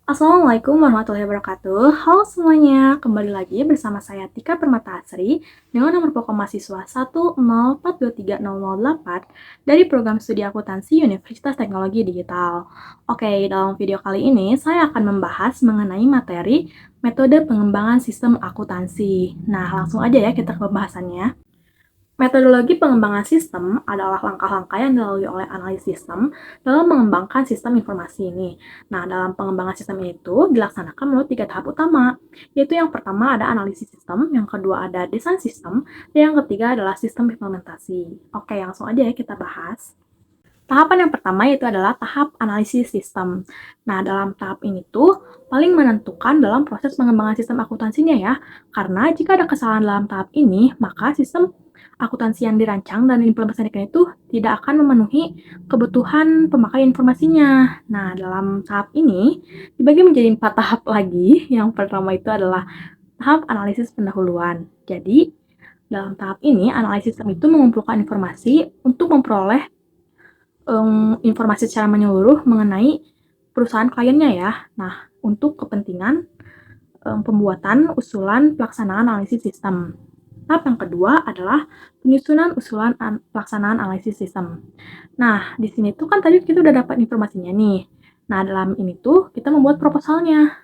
Assalamualaikum warahmatullahi wabarakatuh. Halo semuanya, kembali lagi bersama saya Tika Permatasari dengan nomor pokok mahasiswa 104230008 dari program studi akuntansi Universitas Teknologi Digital. Oke, dalam video kali ini saya akan membahas mengenai materi metode pengembangan sistem akuntansi. Nah, langsung aja ya kita ke pembahasannya. Metodologi pengembangan sistem adalah langkah-langkah yang dilalui oleh analis sistem dalam mengembangkan sistem informasi ini. Nah, dalam pengembangan sistem itu dilaksanakan melalui 3 tahap utama, yaitu yang pertama ada analisis sistem, yang kedua ada desain sistem, dan yang ketiga adalah sistem implementasi. Oke, langsung aja ya kita bahas. Tahapan yang pertama yaitu adalah tahap analisis sistem. Nah, dalam tahap ini tuh paling menentukan dalam proses pengembangan sistem akuntansinya ya. Karena jika ada kesalahan dalam tahap ini, maka sistem akuntansi yang dirancang dan diimplementasikan itu tidak akan memenuhi kebutuhan pemakai informasinya. Nah, dalam tahap ini dibagi menjadi 4 tahap lagi. Yang pertama itu adalah tahap analisis pendahuluan. Jadi, dalam tahap ini, analisis sistem itu mengumpulkan informasi untuk memperoleh informasi secara menyeluruh mengenai perusahaan kliennya ya. Nah, untuk kepentingan pembuatan usulan pelaksanaan analisis sistem. Tahap yang kedua adalah penyusunan usulan pelaksanaan analisis sistem. Nah, di sini tuh kan tadi kita udah dapat informasinya nih. Nah, dalam ini tuh kita membuat proposalnya.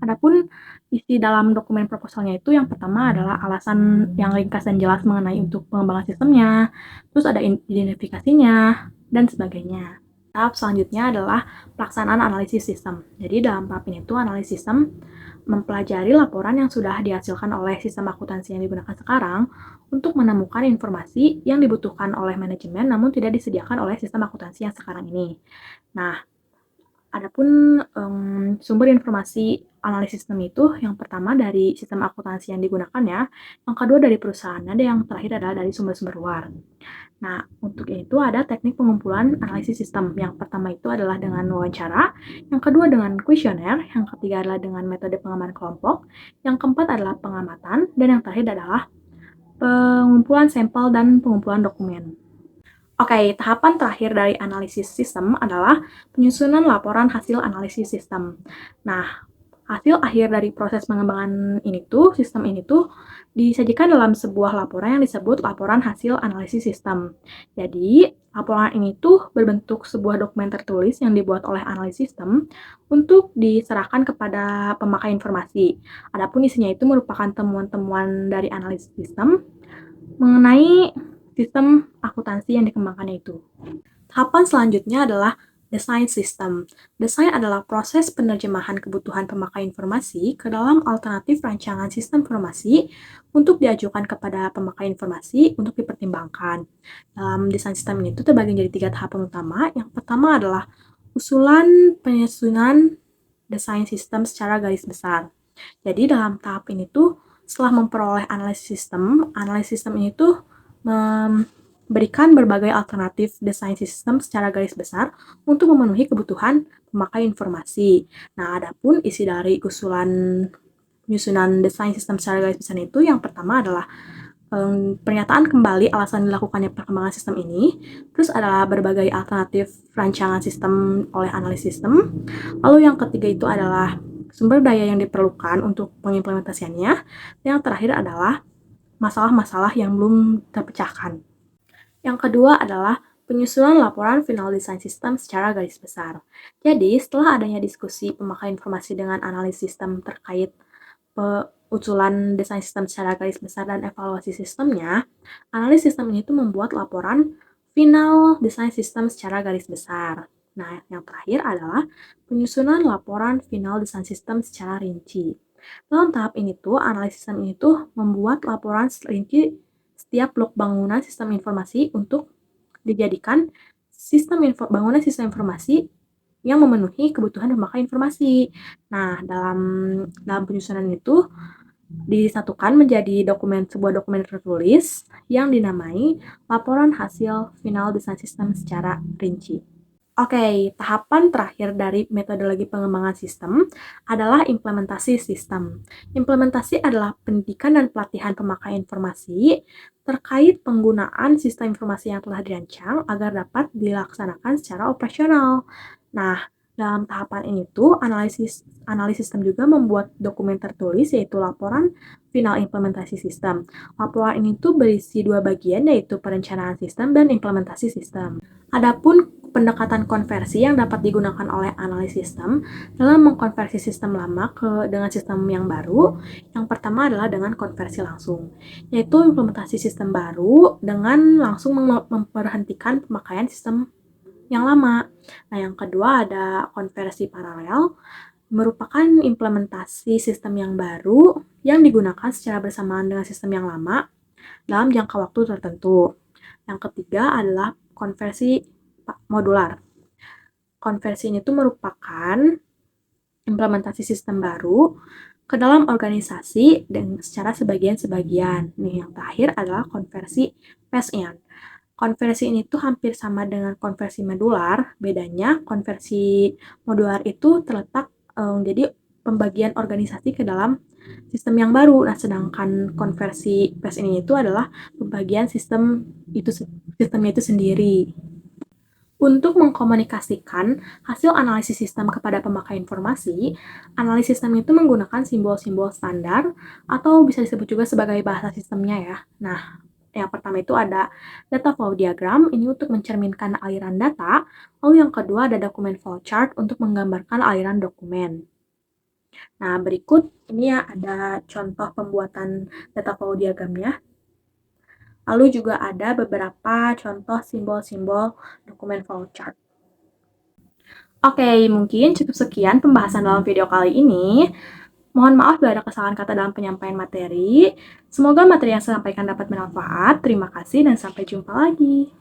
Adapun isi dalam dokumen proposalnya itu yang pertama adalah alasan yang ringkas dan jelas mengenai untuk pengembangan sistemnya, terus ada identifikasinya, dan sebagainya. Tahap selanjutnya adalah pelaksanaan analisis sistem. Jadi dalam tahap ini tuh analisis sistem mempelajari laporan yang sudah dihasilkan oleh sistem akuntansi yang digunakan sekarang untuk menemukan informasi yang dibutuhkan oleh manajemen namun tidak disediakan oleh sistem akuntansi yang sekarang ini. Nah, adapun sumber informasi analisis sistem itu yang pertama dari sistem akuntansi yang digunakan ya, yang kedua dari perusahaan, ada yang terakhir adalah dari sumber-sumber luar. Nah, untuk itu ada teknik pengumpulan analisis sistem. Yang pertama itu adalah dengan wawancara, yang kedua dengan kuesioner, yang ketiga adalah dengan metode pengamatan kelompok, yang keempat adalah pengamatan, dan yang terakhir adalah pengumpulan sampel dan pengumpulan dokumen. Oke, tahapan terakhir dari analisis sistem adalah penyusunan laporan hasil analisis sistem. Nah, hasil akhir dari proses pengembangan sistem ini tuh disajikan dalam sebuah laporan yang disebut laporan hasil analisis sistem. Jadi, laporan ini tuh berbentuk sebuah dokumen tertulis yang dibuat oleh analis sistem untuk diserahkan kepada pemakai informasi. Adapun isinya itu merupakan temuan-temuan dari analis sistem mengenai sistem akuntansi yang dikembangkannya itu. Tahapan selanjutnya adalah desain sistem. Desain adalah proses penerjemahan kebutuhan pemakai informasi ke dalam alternatif rancangan sistem informasi untuk diajukan kepada pemakai informasi untuk dipertimbangkan. Dalam desain sistem ini itu terbagi menjadi 3 tahapan utama. Yang pertama adalah usulan penyusunan desain sistem secara garis besar. Jadi dalam tahap ini tuh setelah memperoleh analisis sistem ini tuh memberikan berbagai alternatif desain sistem secara garis besar untuk memenuhi kebutuhan pemakai informasi. Nah, adapun isi dari usulan penyusunan desain sistem secara garis besar itu yang pertama adalah pernyataan kembali alasan dilakukannya perkembangan sistem ini, terus adalah berbagai alternatif rancangan sistem oleh analis sistem, lalu yang ketiga itu adalah sumber daya yang diperlukan untuk pengimplementasiannya, dan yang terakhir adalah masalah-masalah yang belum terpecahkan. Yang kedua adalah penyusunan laporan final desain sistem secara garis besar. Jadi, setelah adanya diskusi pemakai informasi dengan analis sistem terkait usulan desain sistem secara garis besar dan evaluasi sistemnya, analis sistem ini tuh membuat laporan final desain sistem secara garis besar. Nah, yang terakhir adalah penyusunan laporan final desain sistem secara rinci. Dalam tahap ini tuh, analis sistem ini tuh membuat laporan rinci setiap blok bangunan sistem informasi untuk dijadikan bangunan sistem informasi yang memenuhi kebutuhan pemakai informasi. Nah, dalam penyusunan itu disatukan menjadi sebuah dokumen tertulis yang dinamai laporan hasil final desain sistem secara rinci. Oke, tahapan terakhir dari metodologi pengembangan sistem adalah implementasi sistem. Implementasi adalah pendidikan dan pelatihan pemakai informasi terkait penggunaan sistem informasi yang telah dirancang agar dapat dilaksanakan secara operasional. Nah, Dalam tahapan ini tuh, analis sistem juga membuat dokumen tertulis, yaitu laporan final implementasi sistem. Laporan ini tuh berisi dua bagian, yaitu perencanaan sistem dan implementasi sistem. Adapun pendekatan konversi yang dapat digunakan oleh analis sistem dalam mengkonversi sistem lama dengan sistem yang baru, yang pertama adalah dengan konversi langsung, yaitu implementasi sistem baru dengan langsung memberhentikan pemakaian sistem yang lama. Nah, yang kedua ada konversi paralel, merupakan implementasi sistem yang baru yang digunakan secara bersamaan dengan sistem yang lama dalam jangka waktu tertentu. Yang ketiga adalah konversi modular. Konversi ini tuh merupakan implementasi sistem baru ke dalam organisasi dan secara sebagian-sebagian. Nih, yang terakhir adalah konversi phase-in. Konversi ini tuh hampir sama dengan konversi modular, bedanya konversi modular itu terletak jadi pembagian organisasi ke dalam sistem yang baru. Nah, sedangkan konversi PES ini itu adalah pembagian sistemnya itu sendiri. Untuk mengkomunikasikan hasil analisis sistem kepada pemakai informasi, analisis sistem itu menggunakan simbol-simbol standar atau bisa disebut juga sebagai bahasa sistemnya ya. Nah, yang pertama itu ada data flow diagram, ini untuk mencerminkan aliran data. Lalu yang kedua ada dokumen flow chart untuk menggambarkan aliran dokumen. Nah, berikut ini ya ada contoh pembuatan data flow diagramnya. Lalu juga ada beberapa contoh simbol-simbol dokumen flow chart. Oke, mungkin cukup sekian pembahasan dalam video kali ini. Mohon maaf bila ada kesalahan kata dalam penyampaian materi. Semoga materi yang saya sampaikan dapat bermanfaat. Terima kasih dan sampai jumpa lagi.